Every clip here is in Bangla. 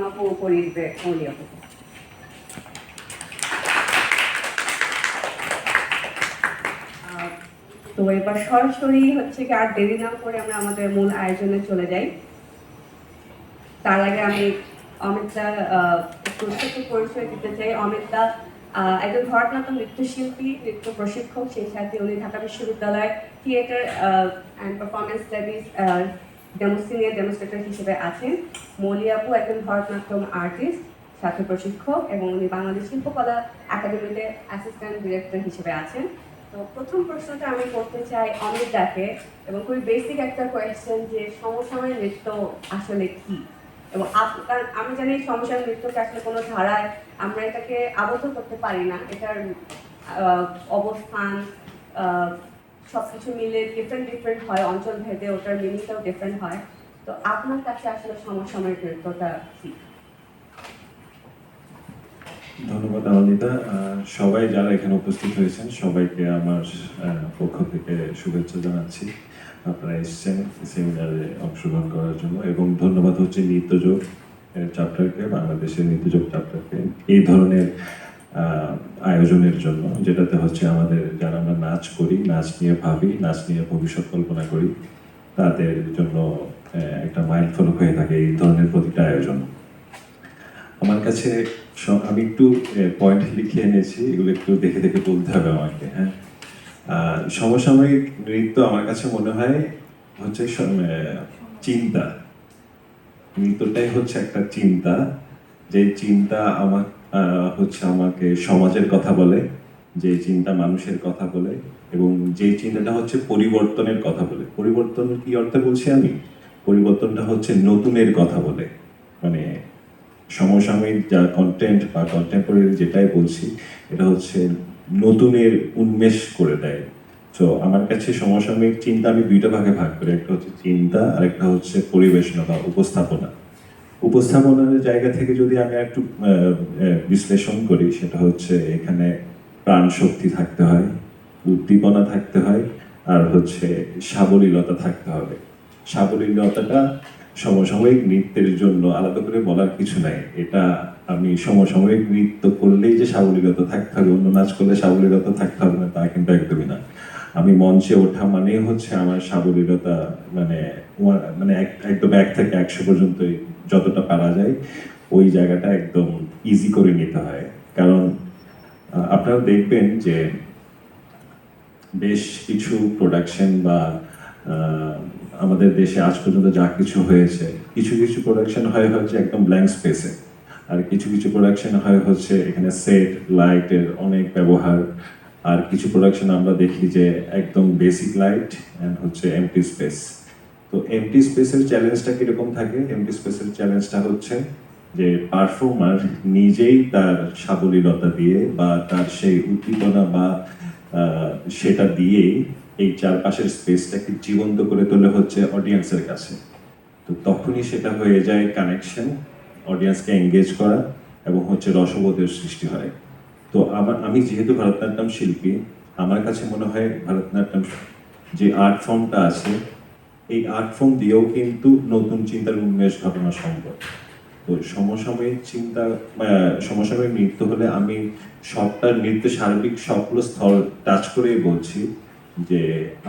রিমা আপু করিয়ে দিবে মৌলি আপু। তো এবার সরাসরি হচ্ছে কি আর দেরি না করে আমরা আমাদের মূল আয়োজনে চলে যাই। তার আগে আমি অমিতদা একটু ছোট্ট পরিচয় দিতে চাই। অমিতদা একজন ভারতনাট্যম নৃত্যশিল্পী, নৃত্য প্রশিক্ষক, সেই সাথে উনি ঢাকা বিশ্ববিদ্যালয়ের theatre and performance studies senior demonstrator হিসেবে আছেন। মৌলি আপু একজন ভারতনাট্যম আর্টিস্ট, সাথে প্রশিক্ষক, এবং উনি বাংলাদেশ শিল্পকলা একাডেমিতে অ্যাসিস্ট্যান্ট ডিরেক্টর হিসেবে আছেন। তো প্রথম প্রশ্নটা আমি করতে চাই অমিতদাকে, এবং খুবই বেসিক একটা কোয়েশ্চেন যে সমসাময়িক নৃত্য আসলে কি, এবং কারণ আমি জানি সমসাময়িক নৃত্যকে আসলে কোনো ধারায় আমরা এটাকে আবদ্ধ করতে পারি না, এটার অবস্থান সবকিছু মিলে ডিফারেন্ট হয়, অঞ্চল ভেদে ওটার মিনিংটাও ডিফারেন্ট হয়। তো আপনার কাছে আসলে সমসাময়িক নৃত্যটা কি? ধন্যবাদ আনন্দিতা। সবাই যারা এখানে উপস্থিত হয়েছেন সবাইকে আমার পক্ষ থেকে শুভেচ্ছা জানাচ্ছি। আপনারা এসেছেন সেমিনারে অংশগ্রহণ করার জন্য, এবং ধন্যবাদ হচ্ছে নৃত্যযোগ চ্যাপ্টারকে, বাংলাদেশের নৃত্যযোগ চ্যাপ্টারকে এই ধরনের আয়োজনের জন্য, যেটাতে হচ্ছে আমাদের যারা আমরা নাচ করি, নাচ নিয়ে ভাবি, নাচ নিয়ে ভবিষ্যৎ কল্পনা করি, তাদের জন্য একটা মাইলফলক হয়ে থাকে এই ধরনের প্রতিটা আয়োজন। আমার কাছে আমি একটু পয়েন্ট লিখে এনেছি, এগুলো একটু দেখে দেখে বলতে হবে আমাকে। হ্যাঁ, সমসাময়িক নৃত্য আমার কাছে মনে হয় হচ্ছে চিন্তা। নৃত্যটাই হচ্ছে একটা চিন্তা, যে চিন্তা আমার হচ্ছে আমাকে সমাজের কথা বলে, যে চিন্তা মানুষের কথা বলে, এবং যে চিন্তাটা হচ্ছে পরিবর্তনের কথা বলে। পরিবর্তন কি অর্থে বলছি আমি? পরিবর্তনটা হচ্ছে নতুনের কথা বলে। মানে সমসাময়িক যা কন্টেন্ট বা কন্টেম্পোরারি যেটাই বলছি, এটা হচ্ছে নতুনের উন্মেষ করে দেয়। তো আমার কাছে সমসাময়িক চিন্তা আমি দুইটা ভাগে ভাগ করি, একটা হচ্ছে চিন্তা আর একটা হচ্ছে পরিবেশনা বা উপস্থাপনা। উপস্থাপনার জায়গা থেকে যদি আমি একটু বিশ্লেষণ করি, সেটা হচ্ছে এখানে প্রাণ শক্তি থাকতে হয়, উদ্দীপনা থাকতে হয়, আর হচ্ছে সাবলীলতা থাকতে হবে। সাবলীলতাটা সমসাময়িক নৃত্যের জন্য আলাদা করে বলার কিছু নাই। এটা আমি সমসাময়িক নৃত্য করলেই যে সাবলীলতা থাকতে হবে, অন্য নাচ করলে সাবলীলতা থাকতে হবে না, তা কিন্তু একদমই না। আমি মঞ্চে ওঠা মানেই হচ্ছে আমার সাবলীলতা, মানে মানে একদম 1 থেকে 100 পর্যন্ত যতটা পারা যায় ওই জায়গাটা একদম ইজি করে নিতে হয়। কারণ আপনারা দেখবেন যে বেশ কিছু প্রোডাকশন বা আমাদের দেশে আজ পর্যন্ত যা কিছু হয়েছে, কিছু কিছু প্রোডাকশন হয় হচ্ছে একদম ব্ল্যাঙ্ক স্পেসে, আর কিছু কিছু প্রোডাকশন হয় হচ্ছে এখানে সেট লাইটের অনেক ব্যবহার, আর কিছু প্রোডাকশন আমরা দেখি যে একদম বেসিক লাইট অ্যান্ড হচ্ছে এমটি স্পেস। তো এমটি স্পেসের চ্যালেঞ্জটা কিরকম থাকে? এমটি স্পেসের চ্যালেঞ্জটা হচ্ছে যে পারফর্মার নিজেই তার সাবলীলতা দিয়ে বা তার সেই উদ্দীপনা বা সেটা দিয়েই এই চারপাশের স্পেসটাকে জীবন্ত করে তোলে হচ্ছে অডিয়েন্সের কাছে। তো তখনই সেটা হয়ে যায় কানেকশন, অডিয়েন্সকে এঙ্গেজ করা, এবং হচ্ছে রসবোধের সৃষ্টি হয়। তো আমি যেহেতু ভারতনাট্যম শিল্পী, আমার কাছে মনে হয় ভারতনাট্যম যে আর্ট ফর্মটা আছে, এই আর্ট ফর্ম দিয়েও কিন্তু নতুন চিন্তার উন্মেষ ঘটানো সম্ভব। তো সমসাময়িক চিন্তা, সমসাময়িক নৃত্য হলে আমি সবটা নৃত্য সার্বিক সবগুলো স্থল টাচ করেই বলছি যে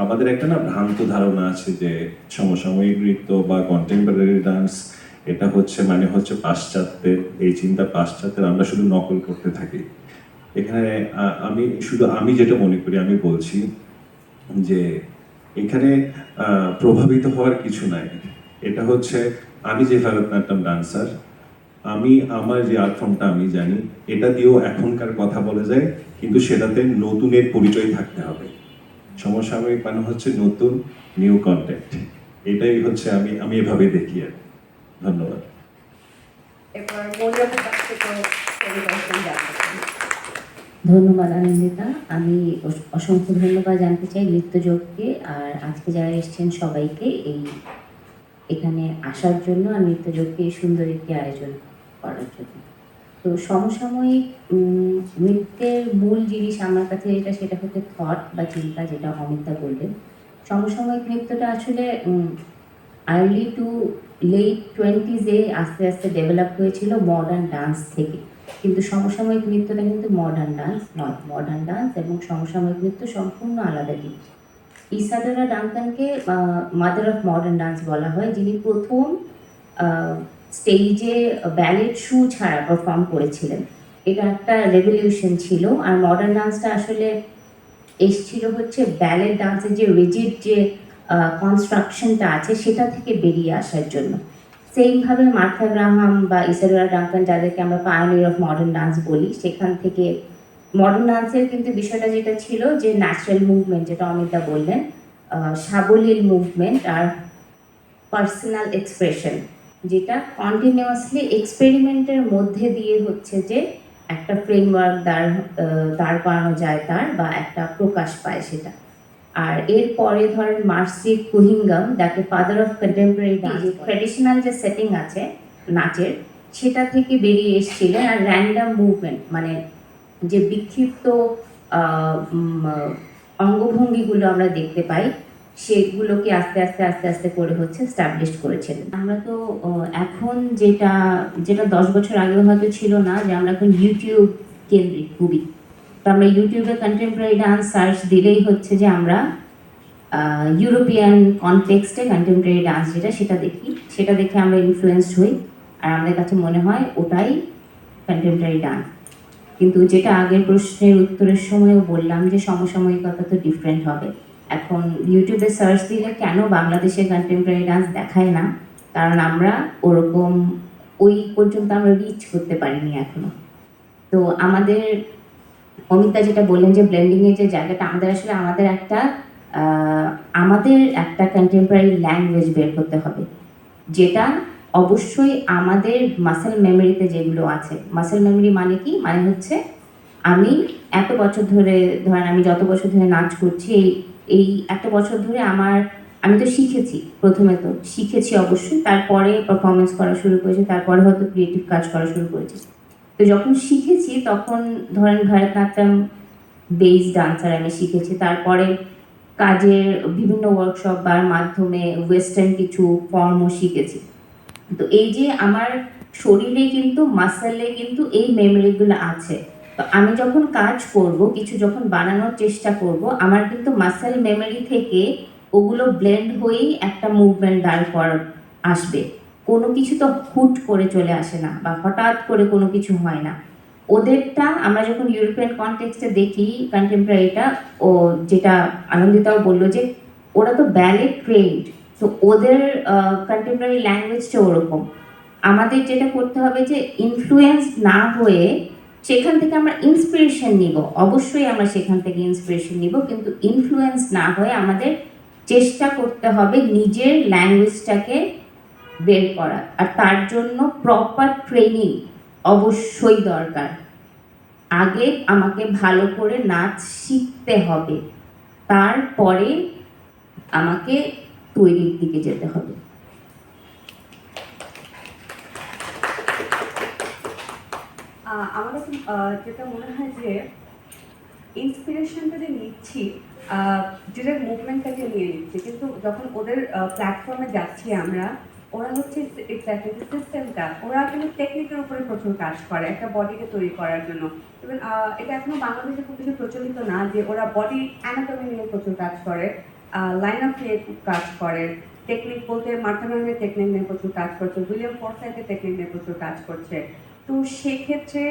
আমাদের একটা না ভ্রান্ত ধারণা আছে যে সমসাময়িক নৃত্য বা কন্টেম্পোরারি ডান্স এটা হচ্ছে মানে হচ্ছে পাশ্চাত্যের, এই চিন্তা পাশ্চাত্যের, আমরা শুধু নকল করতে থাকি। এখানে আমি যেটা মনে করি আমি বলছি যে এখানে প্রভাবিত হওয়ার কিছু নাই। এটা হচ্ছে আমি যে ভারতনাট্যম ডান্সার, আমি আমার যে আর্ট ফর্মটা আমি জানি, এটা দিয়েও এখনকার কথা বলা যায়, কিন্তু সেটাতে নতুনের পরিচয় থাকতে হবে। সমসাময়িক মানে হচ্ছে নতুন, নিউ কন্টেন্ট। এটাই হচ্ছে আমি এভাবে দেখি আর। ধন্যবাদ। এবার মৌলিয়াপুর কাছ থেকে পরিদর্শন জানতে চাই। ধন্যবাদ আনন্দিতা। আমি অসংখ্য ধন্যবাদ জানতে চাই নৃত্যযোগকে আর আজকে যারা এসেছেন সবাইকে এখানে আসার জন্য, আর নৃত্যযোগকে এই সুন্দর একটি আয়োজন করার জন্য। তো সমসাময়িক নৃত্যের মূল জিনিস আমার কাছে সেটা হচ্ছে থট বা চিন্তা, যেটা অমিতা বললেন। সমসাময়িক নৃত্যটা আসলে আর্লি টু লেট 20s-এ আস্তে আস্তে ডেভেলপ হয়েছিল মডার্ন ডান্স থেকে। কিন্তু সমসাময়িক নৃত্যটা কিন্তু মডার্ন ডান্স নয়। মডার্ন ডান্স এবং সমসাময়িক নৃত্য সম্পূর্ণ আলাদা জিনিস। ইসাডোরা ডানকানকে মাদার অফ মডার্ন ডান্স বলা হয়, যিনি প্রথম স্টেজে ব্যালেট শু ছাড়া পারফর্ম করেছিলেন। এটা একটা রেভলিউশন ছিল। আর মডার্ন ডান্সটা আসলে এসছিল হচ্ছে ব্যালেট ডান্সের যে রিজিড যে কনস্ট্রাকশনটা আছে সেটা থেকে বেরিয়ে আসার জন্য। সেইমভাবে মার্থা গ্রাহাম বা ইসাডোরা ডানকান, যাদেরকে আমরা পায়োনিয়ার অফ মডার্ন ডান্স বলি, সেখান থেকে মডার্ন ডান্সের কিন্তু বিষয়টা যেটা ছিল যে ন্যাচারাল মুভমেন্ট, যেটা অমিতা বললেন, সাবলীল মুভমেন্ট আর পার্সোনাল এক্সপ্রেশন, যেটা কন্টিনিউয়াসলি এক্সপেরিমেন্টের মধ্যে দিয়ে হচ্ছে যে একটা ফ্রেমওয়ার্ক দাঁড় করানো যায় তার, বা একটা প্রকাশ পায় সেটা। আর এরপরে ধরেন মার্সি কুহিঙ্গাম, যাকে father of contemporary dance, traditional যে সেটিং আছে নাচের সেটা থেকে বেরিয়ে এসেছিলেন। আর র্যান্ডাম মুভমেন্ট, মানে যে বিক্ষিপ্ত অঙ্গভঙ্গিগুলো আমরা দেখতে পাই, সেগুলোকে আস্তে আস্তে আস্তে আস্তে করে হচ্ছে স্টাবলিশ করেছিলেন। আমরা তো এখন যেটা যেটা 10 বছর আগেও হয়তো ছিল না, যে আমরা এখন ইউটিউব কেন্দ্রিক খুবই। তো আমরা ইউটিউবে কন্টেম্পোরারি ডান্স সার্চ দিলেই হচ্ছে যে আমরা ইউরোপিয়ান কনটেক্সটে কন্টেম্পোরারি ডান্স যেটা, সেটা দেখে আমরা ইনফ্লুয়েন্সড হই। আর আমাদের কাছে মনে হয় ওটাই কন্টেম্পোরারি ডান্স। কিন্তু যেটা আগের প্রশ্নের উত্তরের সময়ও বললাম যে সমসাময়িকতা তো ডিফারেন্ট হবে। এখন ইউটিউবে সার্চ দিলে কেন বাংলাদেশের কন্টেম্পোরারি ডান্স দেখায় না, কারণ আমরা ওরকম ওই পর্যন্ত আমরা রিচ করতে পারিনি এখনো। তো আমাদের অমিতা যেটা বললেন যে ব্লেন্ডিংয়ের যে জায়গাটা, আমাদের একটা কন্টেম্পোরারি ল্যাঙ্গুয়েজ বের করতে হবে, যেটা অবশ্যই আমাদের মাসেল মেমোরিতে যেগুলো আছে। মাসেল মেমোরি মানে কি? মানে হচ্ছে আমি এত বছর ধরে, ধরেন আমি যত বছর ধরে নাচ করছি, এই এত বছর ধরে আমি তো শিখেছি, প্রথমে তো শিখেছি অবশ্যই, তারপরে পারফরমেন্স করা শুরু করেছি, তারপরে হয়তো ক্রিয়েটিভ কাজ করা শুরু করেছি। তো যখন শিখেছি তখন ধরেন ভারতনাট্যম বেস ডান্সার আমি শিখেছি, তারপরে কাজের বিভিন্ন ওয়ার্কশপ বা মাধ্যমে ওয়েস্টার্ন কিছু ফর্মও শিখেছি। তো এই যে আমার শরীরে কিন্তু মাসেলে কিন্তু এই মেমোরিগুলো আছে। তো আমি যখন কাজ করব, কিছু যখন বানানোর চেষ্টা করব, আমার কিন্তু মাসেল মেমোরি থেকে ওগুলো ব্লেন্ড হয়েই একটা মুভমেন্ট দাঁড় করা আসবে। কোনো কিছু তো হুট করে চলে আসে না, বা হঠাৎ করে কোনো কিছু হয় না। ওদেরটা আমরা যখন ইউরোপিয়ান কনটেক্সটে দেখি কন্টেম্পোরারিটা, ও যেটা আনন্দিতাও বললো যে ওরা তো ব্যালেট ট্রেন্ড, তো ওদের কন্টেম্পোরারি ল্যাঙ্গুয়েজটা ওরকম। আমাদের যেটা করতে হবে যে ইনফ্লুয়েন্স না হয়ে সেখান থেকে আমরা ইন্সপিরেশন নিব, অবশ্যই আমরা সেখান থেকে ইন্সপিরেশন নিব, কিন্তু ইনফ্লুয়েন্স না হয়ে আমাদের চেষ্টা করতে হবে নিজের ল্যাঙ্গুয়েজটাকে বের করা। আর তার জন্য প্রপার ট্রেনিং অবশ্যই দরকার। আগে আমাকে ভালো করে নাচ শিখতে হবে, তারপরে আমাকে তৈরির দিকে যেতে হবে। আমার কাছে যেটা মনে হয় যে ইন্সপিরেশনটা যে নিচ্ছি, যেটার মুভমেন্টটাকে নিয়ে নিচ্ছি, কিন্তু যখন ওদের প্ল্যাটফর্মে যাচ্ছি আমরা, ওরা হচ্ছে এক্স্যাক্টলি সিস্টেমটা, ওরা কিন্তু টেকনিকের উপরে প্রচুর কাজ করে একটা বডিকে তৈরি করার জন্য। ইভেন এটা এখনো বাংলাদেশে খুব বেশি প্রচলিত না যে ওরা বডি অ্যানাটমি নিয়ে প্রচুর কাজ করে, লাইন আপ নিয়ে কাজ করে। টেকনিক বলতে মার্থা গ্রাহামের টেকনিক নিয়ে প্রচুর কাজ করছে, উইলিয়াম ফরসাইথের টেকনিক নিয়ে প্রচুর কাজ করছে। তো সেক্ষেত্রে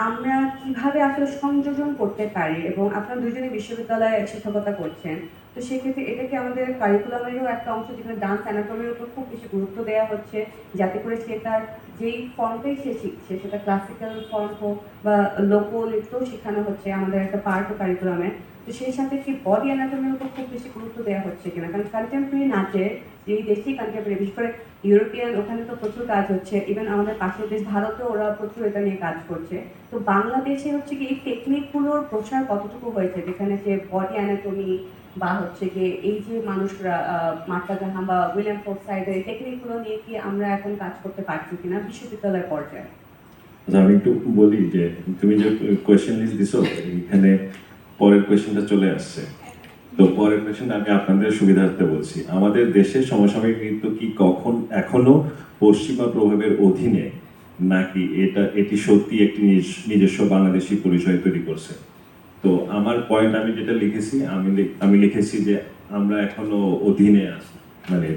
আমরা কিভাবে আসলে সংযোজন করতে পারি, এবং আপনারা দুজনে বিশ্ববিদ্যালয়ে শিক্ষকতা করছেন, তো সেক্ষেত্রে এটাকে আমাদের কারিকুলামেরও একটা অংশ, যেখানে ডান্স অ্যানাটমির উপর খুব বেশি গুরুত্ব দেওয়া হচ্ছে, যাতে করে সে তার যেই ফর্মটাই সে শিখছে, সেটা ক্লাসিক্যাল ফর্ম হোক বা লোকনৃত্যও শেখানো হচ্ছে আমাদের একটা পার্ট কারিকুলামে। তো সেই সাথে কি বডি অ্যানাটমির উপর খুব বেশি গুরুত্ব দেওয়া হচ্ছে কিনা? কারণ কন্টেম্পোরারি নাচে, যেই দেশি কন্টেম্পোরারি, বিশেষ করে ইউরোপিয়ান, ওখানে তো প্রচুর কাজ হচ্ছে। ইভেন আমাদের পাশের দেশ ভারতেও ওরা প্রচুর এটা নিয়ে কাজ করছে। তো বাংলাদেশে হচ্ছে কি এই টেকনিকগুলোর প্রসার কতটুকু হয়েছে, যেখানে যে বডি অ্যানাটমি বা হচ্ছে গিয়ে এই যে মানুষরা মার্থা গ্রাহাম বা উইলিয়াম ফরসাইথের এই টেকনিকগুলো নিয়ে কি আমরা এখন কাজ করতে পারছি কিনা বিশ্ববিদ্যালয় পর্যায়ে? আচ্ছা, আমি একটু বলি যে তুমি যে কোয়েশ্চেন লিস্ট দিছো, এখানে পরের কোয়েশ্চেনটা চলে আসছে তো পরের কোয়েশ্চেন আমি আপনাদের সুবিধার্থে বলছি, আমাদের দেশের সমসাময়িক নৃত্য কি এখনো পশ্চিমা প্রভাবের অধীনে, নাকি এটি সত্যি একটি নিজস্ব বাংলাদেশি পরিচয় তৈরি করছে? তো আমার পয়েন্ট আমি যেটা লিখেছি, আমি লিখেছি যে আমরা এখনো অধীনে আছি, মানে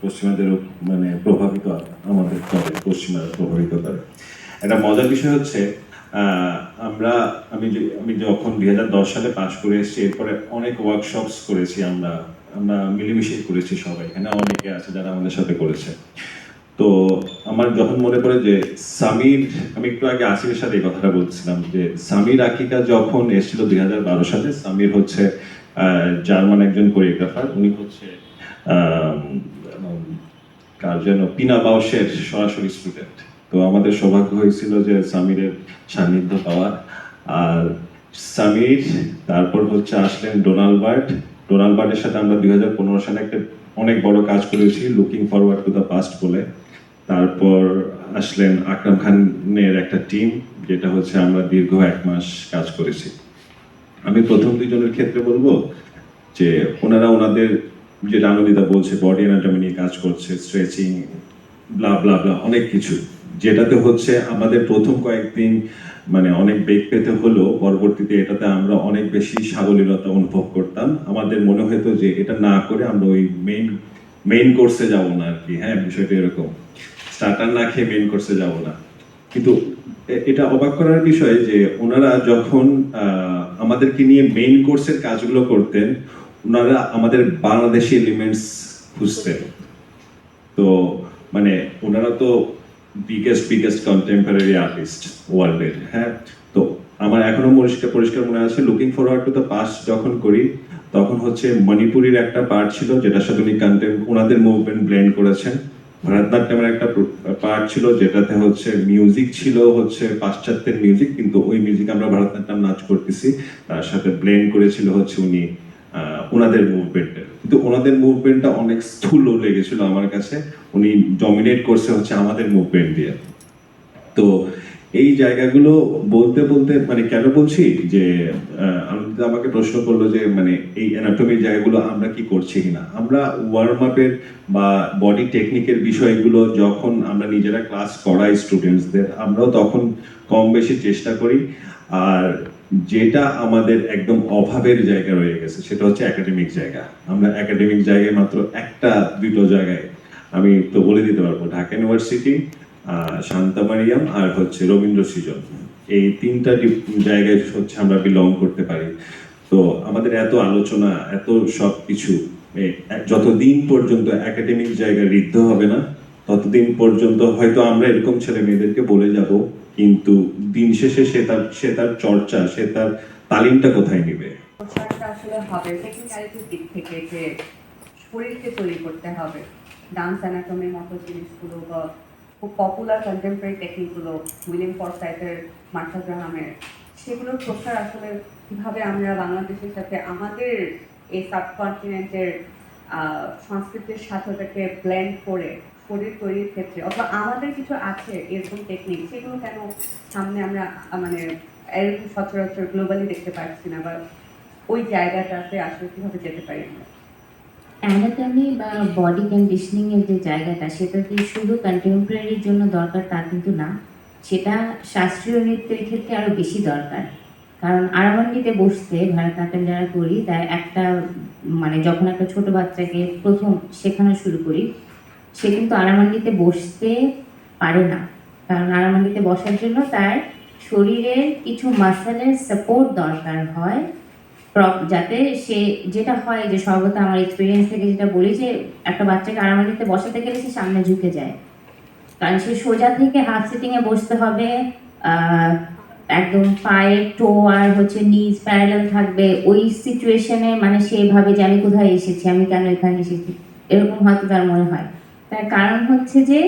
পশ্চিমাদের মানে প্রভাবিত আমাদের করে, পশ্চিমারা প্রভাবিত করে। একটা মজার বিষয় হচ্ছে আমি যখন 2010 সালে পাশ করে এসেছি, এরপরে অনেক ওয়ার্কশপস করেছি, আমরা আমরা মিলেমিশে করেছি সবাই, এখানে অনেকে আছে যারা আমাদের সাথে করেছে। তো আমার যখন মনে পড়ে যে সামির, আমি একটু আগে আসিফের সাথে এই কথাটা বলছিলাম যে সামির আকিকা যখন এসেছিল 2012 সালে, সামির হচ্ছে জার্মান একজন কোরিওগ্রাফার, উনি হচ্ছে কার যেন পিনা বাউসের সরাসরি স্টুডেন্ট। তো আমাদের সৌভাগ্য হয়েছিল যে সামিরের সান্নিধ্য পাওয়ার। আর সামির তারপর হচ্ছে আসলেন ডোনাল্ড বার্টের সাথে আমরা 2015 সালে একটা অনেক বড় কাজ করেছি, looking forward to the past বলে। তারপর আসলেন আকরাম খানের একটা টিম, যেটা হচ্ছে আমরা দীর্ঘ 1 মাস কাজ করেছি। আমি প্রথম দুইজনের ক্ষেত্রে বলবো যে ওনারা ওনাদের, যে রানুদিদা বলছে বডি অ্যানাটমি নিয়ে কাজ করছে, স্ট্রেচিং ব্লা ব্লা ব্লা অনেক কিছু, যেটাতে হচ্ছে আমাদের প্রথম কয়েকদিন মানে অনেক বেগ পেতে হলো, পরবর্তীতে এটাতে আমরা অনেক বেশি সাবলীলতা অনুভব করতাম। আমাদের মনে হতো যে এটা না করে আমরা ওই মেইন কোর্সে যাব না আর কি। হ্যাঁ, বিষয়টা এরকম, স্টার্টার না খেয়ে মেইন কোর্সে যাব না। কিন্তু এটা অবাক করার বিষয় যে ওনারা যখন আমাদেরকে নিয়ে মেইন কোর্সের কাজগুলো করতেন, ওনারা আমাদের বাংলাদেশি এলিমেন্টস খুঁজতেন। তো মানে ওনারা তো বিগেস্ট কন্টেম্পোরারি আর্টিস্ট ওয়ার্ল্ডের। হ্যাঁ, তো আমার এখনো পরিষ্কার মনে আছে, looking forward to the past যখন করি, তখন হচ্ছে মণিপুরীর একটা পার্ট ছিল যেটার সাথে উনি ওনাদের মুভমেন্ট ব্লেন্ড করেছেন। ভারতনাট্যমের একটা পার্ট ছিল যেটাতে হচ্ছে মিউজিক ছিল হচ্ছে পাশ্চাত্যের মিউজিক, কিন্তু ওই মিউজিক আমরা ভারতনাট্যম নাচ করতেছি, তার সাথে ব্লেন্ড করেছিল হচ্ছে উনি ওনাদের মুভমেন্টের। কিন্তু ওনাদের মুভমেন্টটা অনেক স্থূল লেগেছিল আমার কাছে, উনি ডমিনেট করছে হচ্ছে আমাদের মুভমেন্ট দিয়ে। তো এই জায়গাগুলো বলতে বলতে মানে কেন বলছি যে আমাকে প্রশ্ন করলো যে মানে এই অ্যানাটমির জায়গাগুলো আমরা কি করছি কিনা। আমরা ওয়ার্ম আপের বা বডি টেকনিকের বিষয়গুলো যখন আমরা নিজেরা ক্লাস করাই স্টুডেন্টসদের, আমরাও তখন কম বেশি চেষ্টা করি। আর যেটা আমাদের একদম অভাবের জায়গা রয়ে গেছে সেটা হচ্ছে একাডেমিক জায়গা। আমরা একাডেমিক জায়গায় মাত্র একটা দুটো জায়গায়, আমি তো বলে দিতে পারবো, ঢাকা ইউনিভার্সিটি, শান্তা মারিয়াম আর হচ্ছে রবীন্দ্র সৃজন, এই তিনটা জায়গায় হচ্ছে আমরা বিলং করতে পারি। তো আমাদের এত আলোচনা, এত সব কিছু, যতদিন পর্যন্ত একাডেমিক জায়গা ঋদ্ধ হবে না, ততদিন পর্যন্ত হয়তো আমরা এরকম ছেলে মেয়েদেরকে বলে যাব, কিন্তু দিন শেষে সে তার চর্চা, সে তার তালিমটা কোথায় নিবে? প্রচারটা আসলে হবে টেকনিক্যালিটির দিক থেকে, যে শরীরকে তৈরি করতে হবে। ডান্স অ্যানাটমির মতো জিনিসগুলো বা খুব পপুলার কন্টেম্পোরারি টেকনিকগুলো, উইলিয়াম ফরসাইথের, মার্থা গ্রাহামের, সেগুলোর প্রচার আসলে কীভাবে আমরা বাংলাদেশের সাথে আমাদের এই সাবকন্টিনেন্টের সংস্কৃতির সাথে ওটাকে ব্লেন্ড করে শরীর তৈরির ক্ষেত্রে, অথবা আমাদের কিছু আছে এরকম টেকনিক, সেগুলো কেন সামনে আমরা মানে এরকম সচরাচর গ্লোবালি দেখতে পাচ্ছি না, বা ওই জায়গাটাতে আসলে কীভাবে যেতে পারি আমরা? অ্যানাটমি বা বডি কন্ডিশনিং এর যে জায়গাটা, সেটা কি শুধু কন্টেম্পোরারির জন্য দরকার তা কিন্তু না, সেটা শাস্ত্রীয় নৃত্যের ক্ষেত্রে আরও বেশি দরকার। কারণ আরামণ্ডিতে বসতে ভারতনাট্যম যারা করি, তাই একটা মানে যখন একটা ছোট বাচ্চাকে প্রথম শেখানো শুরু করি, সে কিন্তু আরামণ্ডিতে বসতে পারে না। কারণ আরামণ্ডিতে বসার জন্য তার শরীরের কিছু মাসেলের সাপোর্ট দরকার হয়, যাতে সে, যেটা হয় যে সর্বদা আমার এক্সপিরিয়েন্স থেকে যেটা বলি, যে একটা বাচ্চাকে আরামণ্ডিতে বসাতে গেলে সে সামনে ঝুঁকে যায়, কারণ সে সোজা থেকে হাফ সিটিংয়ে বসতে হবে, একদম পায়ের টো আর হচ্ছে নিজ প্যারালাল থাকবে। ওই সিচুয়েশনে মানে সে ভাবে যে আমি কোথায় এসেছি, আমি কেন এখানে এসেছি, এরকম হয়তো তার মনে হয়। তার কারণ হচ্ছে যে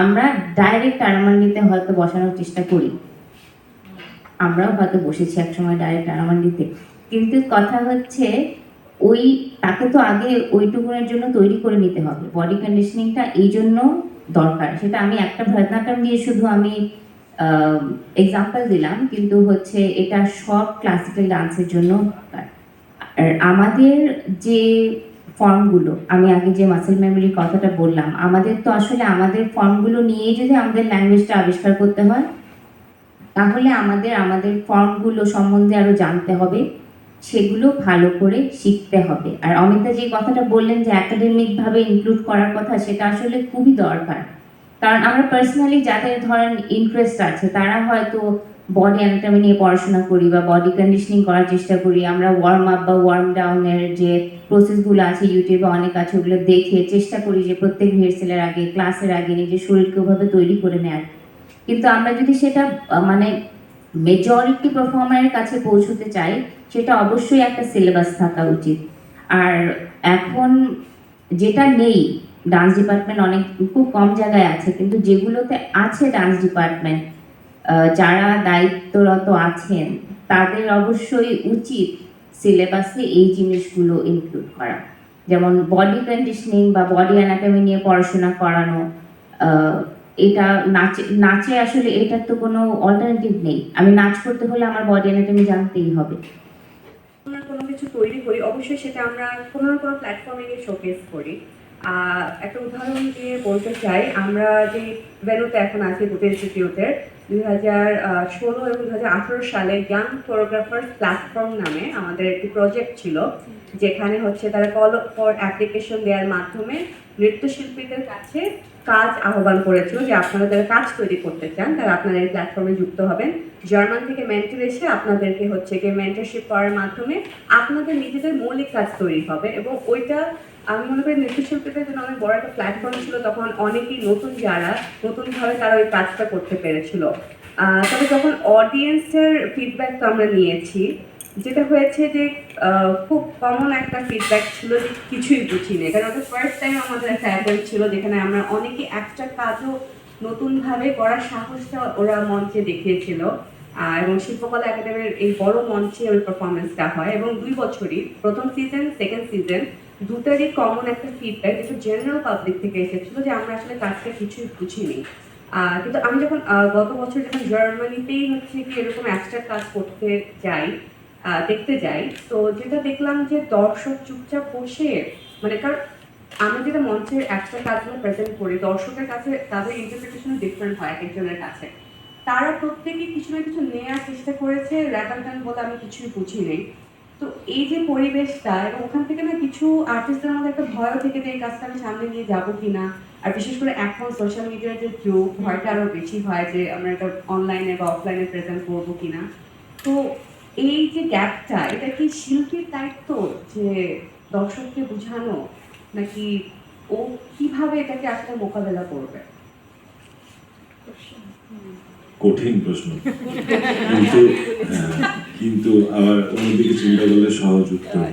আমরা ডাইরেক্ট আরামণ্ডিতে হয়তো বসানোর চেষ্টা করি, আমরাও হয়তো বসেছি একসময় ডাইরেক্ট আরামণ্ডিতে, কিন্তু কথা হচ্ছে ওই তাকে তো আগে ওইটুকুনের জন্য তৈরি করে নিতে হবে। বডি কন্ডিশনিংটা এই জন্য দরকার। সেটা আমি একটা ভারতনাট্যম দিয়ে শুধু আমি এক্সাম্পল দিলাম, কিন্তু হচ্ছে এটা সব ক্লাসিক্যাল ডান্সের জন্য দরকার। আর আমাদের যে ফর্মগুলো, আমি আগে যে মাসেল মেমোরির কথাটা বললাম, আমাদের তো আসলে আমাদের ফর্মগুলো নিয়েই যদি আমাদের ল্যাঙ্গুয়েজটা আবিষ্কার করতে হয়, তাহলে আমাদের ফর্মগুলো সম্বন্ধে আরো জানতে হবে, সেগুলো ভালো করে শিখতে হবে। আর অমিতা যে কথাটা বললেন যে একাডেমিক ভাবে ইনক্লুড করার কথা, সেটা আসলে খুবই দরকার। কারণ আমরা পার্সোনালি যাদের ধরেন ইন্টারেস্ট আছে, তারা হয়তো বডি অ্যানাটমি নিয়ে পড়াশোনা করি বা বডি কন্ডিশনিং করার চেষ্টা করি, আমরা ওয়ার্ম আপ বা ওয়ার্ম ডাউনের যে প্রসেসগুলো আছে ইউটিউবে অনেক আছে, ওগুলো দেখে চেষ্টা করি যে প্রত্যেক রিহার্সেলের আগে, ক্লাসের আগে নিজের শরীরকে ওভাবে তৈরি করে নেয়ার। কিন্তু আমরা যদি সেটা মানে মেজরিটি পারফর্মারের কাছে পৌঁছতে চাই, সেটা অবশ্যই একটা সিলেবাস থাকা উচিত। আর এখন যেটা নেই, ডান্স ডিপার্টমেন্ট অনেক খুব কম জায়গায় আছে, কিন্তু যেগুলোতে আছে ডান্স ডিপার্টমেন্ট, যারা দায়িত্বরত আছেন তাদের অবশ্যই উচিত সিলেবাসে এই জিনিসগুলো ইনক্লুড করা। যেমন বডি কন্ডিশনিং বা বডি অ্যানাটমি নিয়ে পড়াশোনা করানো। এটা নাচে নাচে আসলে এটার তো কোনো অল্টারনেটিভ নেই। আমি নাচ করতে হলে আমার বডি অ্যানাটমি জানতেই হবে। আমরা কোনো কিছু তৈরি করি, অবশ্যই সেটা আমরা কোনো না কোনো প্ল্যাটফর্মে গিয়ে শোকেস করি। একটা উদাহরণ দিয়ে বলতে চাই, আমরা যে ভেন্যুতে এখন আছি দুটো ইনস্টিটিউটের, 2016 এবং 2018 সালে ইয়াং কোরিওগ্রাফার্স প্ল্যাটফর্ম নামে আমাদের একটি প্রজেক্ট ছিল, যেখানে হচ্ছে তারা কল ফর অ্যাপ্লিকেশন দেওয়ার মাধ্যমে নৃত্যশিল্পীদের কাছে কাজ আহ্বান করেছিল যে আপনারা যারা কাজ তৈরি করতে চান তারা আপনারা এই প্ল্যাটফর্মে যুক্ত হবেন। জার্মান থেকে মেন্টর এসে আপনাদেরকে হচ্ছে গিয়ে মেন্টরশিপ করার মাধ্যমে আপনাদের নিজেদের মৌলিক কাজ তৈরি হবে। এবং ওইটা আমি মনে করি নৃত্যশিল্পীদের জন্য অনেক বড় একটা প্ল্যাটফর্ম ছিল। তখন অনেকেই যারা নতুনভাবে তারা ওই কাজটা করতে পেরেছিল। তবে যখন অডিয়েন্সের ফিডব্যাক তো আমরা নিয়েছি, যেটা হয়েছে যে খুব কমন একটা ফিডব্যাক ছিল যে কিছুই বুঝি নেই। কারণ ওটা ফার্স্ট টাইম আমাদের একটা অ্যাটেম্প ছিল, যেখানে আমরা অনেকে একটা কাজও নতুনভাবে করার সাহসটা ওরা মঞ্চে দেখিয়েছিল। এবং শিল্পকলা একাডেমির এই বড় মঞ্চে ওই পারফরমেন্সটা হয়, এবং 2 বছরই, প্রথম সিজন সেকেন্ড সিজন দুটারই কমন একটা ফিডব্যাক যেটা জেনারেল পাবলিক থেকে এসেছিল যে আমরা আসলে কাজটা কিছুই বুঝিনি। কিন্তু আমি যখন গত বছর যখন জার্মানিতেই হচ্ছে কি এরকম অ্যাবস্ট্রাক্ট কাজ করতে যাই, দেখতে যাই, তো যেটা দেখলাম যে দর্শক চুপচাপ বসে, মানে কারণ আমরা যেটা মঞ্চের অ্যাবস্ট্রাক্ট কাজগুলো প্রেজেন্ট করি, দর্শকের কাছে তাদের ইন্টারপ্রিটেশন ডিফারেন্ট হয় এক একজনের কাছে। তারা প্রত্যেকেই কিছু না কিছু নেওয়ার চেষ্টা করেছে, র্যাপার গান বলে আমি কিছুই বুঝি নেই। তো এই যে পরিবেশটা, এবং ওখান থেকে না কিছু আর্টিস্টদের মধ্যে একটা ভয়ও থেকে যে এই কাজটা আমি সামনে নিয়ে যাবো কিনা। আর বিশেষ করে এখন সোশ্যাল মিডিয়ার যে যুগ, ভয়টা আরো বেশি হয় যে আমরা এটা অনলাইনে বা অফলাইনে প্রেজেন্ট করবো কিনা। তো এই যে গ্যাপটা, এটা কি শিল্পীর দায়িত্ব যে দর্শককে বোঝানো, নাকি ও কিভাবে এটাকে আসলে মোকাবেলা করবে? কঠিন প্রশ্ন, কিন্তু কিন্তু আবার অন্যদিকে চিন্তা করলে সহজ উত্তর।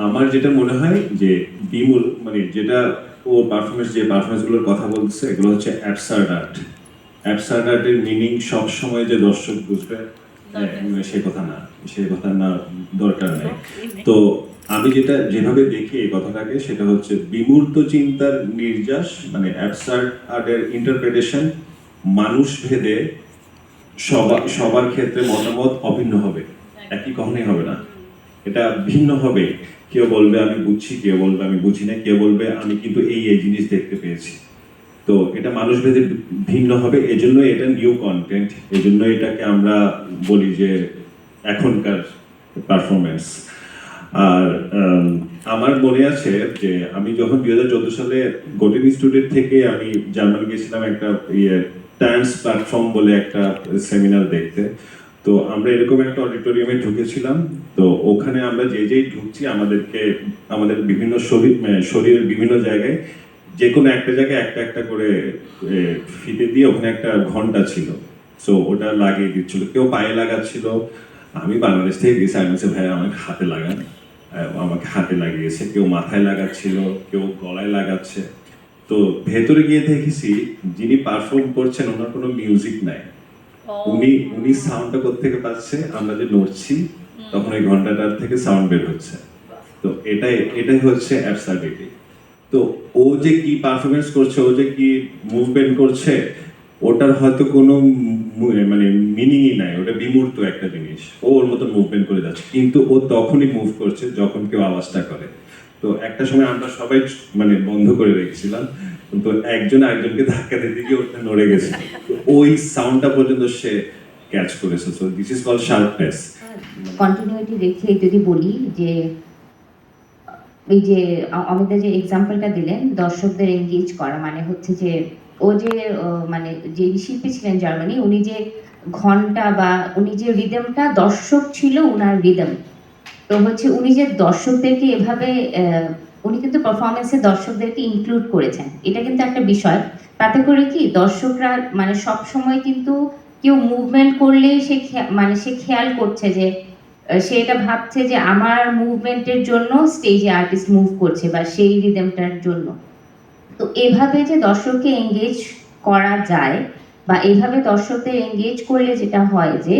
আমার যেটা মনে হয় যে বিমূল, মানে যেটা ও পারফরমেন্সগুলোর কথা বলছে, এগুলো হচ্ছে অ্যাবসার্ড আর্ট। অ্যাবসার্ড আর্টের মিনিং সব সময় যে দর্শক বুঝবে সে কথা না, দরকার নেই। তো আমি যেভাবে দেখি এই কথাটাকে, সেটা হচ্ছে বিমূর্ত চিন্তার নির্যাস, মানে অ্যাবসার্ড আর্টের ইন্টারপ্রিটেশন মানুষ ভেদে সবার ক্ষেত্রে মতামত অভিন্ন হবে, একই কখনোই হবে না, এটা ভিন্ন হবে। কেউ বলবে আমি বুঝছি, কেউ বলবে আমি বুঝি না, কেউ বলবে আমি কিন্তু এই জিনিস দেখতে পেয়েছি। তো এটা মানুষ ভেদে ভিন্ন হবে, এজন্য এটা নিউ কন্টেন্ট, এজন্য এটাকে আমরা বলি যে এখনকার পারফরমেন্স। আর আমার মনে আছে যে আমি যখন 2014 সালে গোটেন ইনস্টিটিউট থেকে আমি জার্মানি গেছিলাম একটা ডান্স প্ল্যাটফর্ম বলে একটা সেমিনার দেখতে। তো আমরা এরকম একটা অডিটোরিয়ামে ঢুকেছিলাম। তো ওখানে আমরা যেই ঢুকছি আমাদের বিভিন্ন শরীরের বিভিন্ন জায়গায় যে কোনো একটা জায়গায় একটা করে ফিতে দিয়ে ওখানে একটা ঘন্টা ছিল, সো ওটা লাগিয়ে দিচ্ছিল। কেউ পায়ে লাগাচ্ছিল, আমি বাংলাদেশ থেকে গেছি, আমি বলছি ভাই আমাকে হাতে লাগান, আমাকে হাতে লাগিয়েছে। কেউ মাথায় লাগাচ্ছিল, কেউ গলায় লাগাচ্ছে। তো ভেতরে গিয়ে দেখেছি যিনি পারফর্ম করছেন ওনার কোনো মিউজিক নাই, উনি সাউন্ডটা কোত্থেকে পাচ্ছে, আমরা যে নড়ছি তখন ওই ঘন্টাটার থেকে সাউন্ড বের হচ্ছে। তো এটাই হচ্ছে অ্যাবসার্ডিটি। তো ও যে কি পারফরমেন্স করছে, ও যে কি মুভমেন্ট করছে, ওটার হয়তো কোনো মানে মিনিংই নাই, ওটা বিমূর্ত একটা জিনিস। ও ওর মতো মুভমেন্ট করে যাচ্ছে, কিন্তু ও তখনই মুভ করছে যখন কেউ আওয়াজটা করে। তো একটা সময় আমরা সবাই মানে বন্ধ করে রেখেছিলাম, কিন্তু একজন আরেকজনকে ধাক্কা দিতে গিয়ে ওটা নড়ে গেছে। তো ওই সাউন্ডটা পর্যন্ত সে ক্যাচ করেছে। So this is called sharpness. Continuity রেখে যদি বলি যে এই যে অমিতা যে এক্সাম্পলটা দিলেন দর্শকদের এঙ্গেজ করা, মানে হচ্ছে যে ও যে মানে যে শিল্পী ছিলেন জার্মানি, উনি যে ঘন্টা বা উনি যে রিদমটা, দর্শক ছিল উনার রিদম। তো হচ্ছে উনি যে দর্শকদেরকে এভাবে উনি কিন্তু পারফরমেন্সে দর্শকদেরকে ইনক্লুড করেছেন, এটা কিন্তু একটা বিষয়। তাতে করে কি দর্শকরা মানে সব সময় কিন্তু কেউ মুভমেন্ট করলেই সে মানে সে খেয়াল করছে যে সে এটা ভাবছে যে আমার মুভমেন্টের জন্য স্টেজে আর্টিস্ট মুভ করছে বা সেই রিদমটার জন্য। তো এভাবে যে দর্শককে এঙ্গেজ করা যায় বা এইভাবে দর্শকদের এঙ্গেজ করলে যেটা হয় যে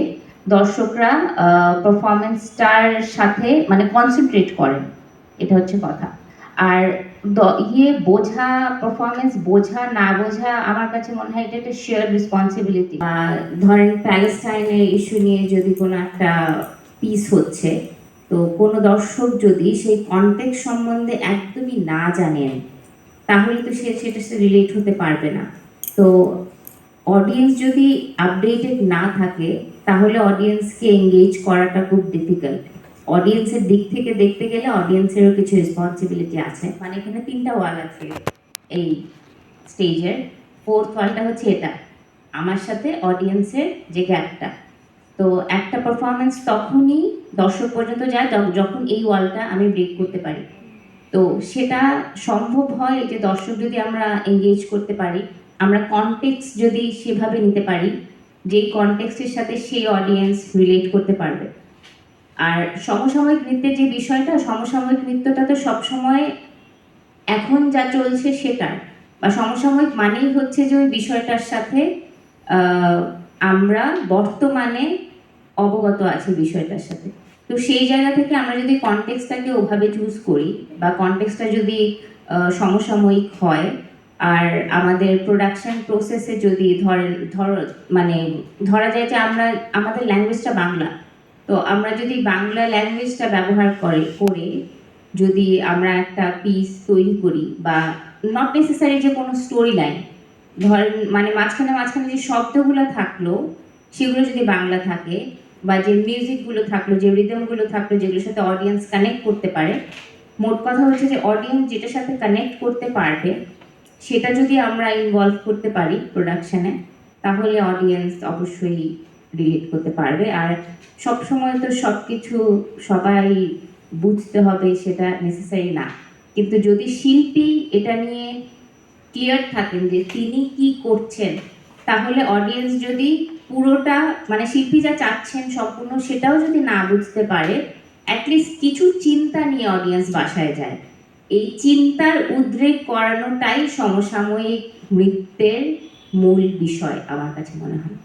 দর্শকরা পারফরমেন্সটার সাথে মানে কনসেন্ট্রেট করেন, এটা হচ্ছে কথা। আর বোঝা, পারফরমেন্স বোঝা না বোঝা, আমার কাছে মনে হয় এটা একটা শেয়ার রেসপন্সিবিলিটি। ধরেন প্যালেস্টাইনের ইস্যু নিয়ে যদি কোনো একটা পিস হচ্ছে, তো কোনো দর্শক যদি সেই কনটেক্সট সম্বন্ধে একদমই না জানেন, তাহলে তো সে সেটার সাথে রিলেট হতে পারবে না। তো অডিয়েন্স যদি আপডেটেড না থাকে, তাহলে অডিয়েন্সকে এঙ্গেজ করাটা খুব ডিফিকাল্ট। অডিয়েন্সের দিক থেকে দেখতে গেলে অডিয়েন্সেরও কিছু রেসপন্সিবিলিটি আছে। মানে এখানে 3টা ওয়াল আছে এই স্টেজের। 4th ওয়ালটা হচ্ছে এটা, আমার সাথে অডিয়েন্সের যে গ্যাপটা। তো একটা পারফরমেন্স তখনই দর্শক পর্যন্ত যায় যখন এই ওয়ালটা আমি ব্রেক করতে পারি। তো সেটা সম্ভব হয় যে দর্শক যদি আমরা এঙ্গেজ করতে পারি, আমরা কনটেক্সট যদি সেভাবে নিতে পারি যেই কনটেক্সটের সাথে সেই অডিয়েন্স রিলেট করতে পারবে। আর সমসাময়িক নৃত্যের যে বিষয়টা, সমসাময়িক নৃত্যটা তো সবসময় এখন যা চলছে সেটার, বা সমসাময়িক মানেই হচ্ছে যে ওই বিষয়টার সাথে আমরা বর্তমানে অবগত আছি বিষয়টার সাথে। তো সেই জায়গা থেকে আমরা যদি কনটেক্সটটাকে ওভাবে চুজ করি বা কনটেক্সটটা যদি সমসাময়িক হয়, আর আমাদের প্রোডাকশন প্রসেসে যদি মানে ধরা যায় যে আমরা আমাদের ল্যাঙ্গুয়েজটা বাংলা, তো আমরা যদি বাংলা ল্যাঙ্গুয়েজটা ব্যবহার করে যদি আমরা একটা পিস তৈরি করি, বা নট নেসেসারি যে কোনো স্টোরি লাইন, ধরেন মানে মাঝখানে মাঝখানে যে শব্দগুলো থাকলো সেগুলো যদি বাংলা থাকে, বা যে মিউজিকগুলো থাকলো, যে রিদমগুলো থাকলো, যেগুলোর সাথে অডিয়েন্স কানেক্ট করতে পারে। মোট কথা হচ্ছে যে অডিয়েন্স যেটার সাথে কানেক্ট করতে পারবে সেটা যদি আমরা ইনভলভ করতে পারি প্রোডাকশনে, তাহলে অডিয়েন্স অবশ্যই রিলেট করতে পারবে। আর সব সময় তো সব কিছু সবাই বুঝতে হবে সেটা নেসেসারি না, কিন্তু যদি শিল্পী এটা নিয়ে ক্লিয়ার থাকেন যে তিনি কি করছেন, তাহলে অডিয়েন্স যদি পুরোটা মানে শিল্পী যা চাচ্ছেন সম্পূর্ণ সেটাও যদি না বুঝতে পারে, অ্যাটলিস্ট কিছু চিন্তা নিয়ে অডিয়েন্স বাসায় যায়। এই চিন্তার উদ্রেক করানোটাই সমসাময়িক নৃত্যের মূল বিষয় আমার কাছে মনে হয়।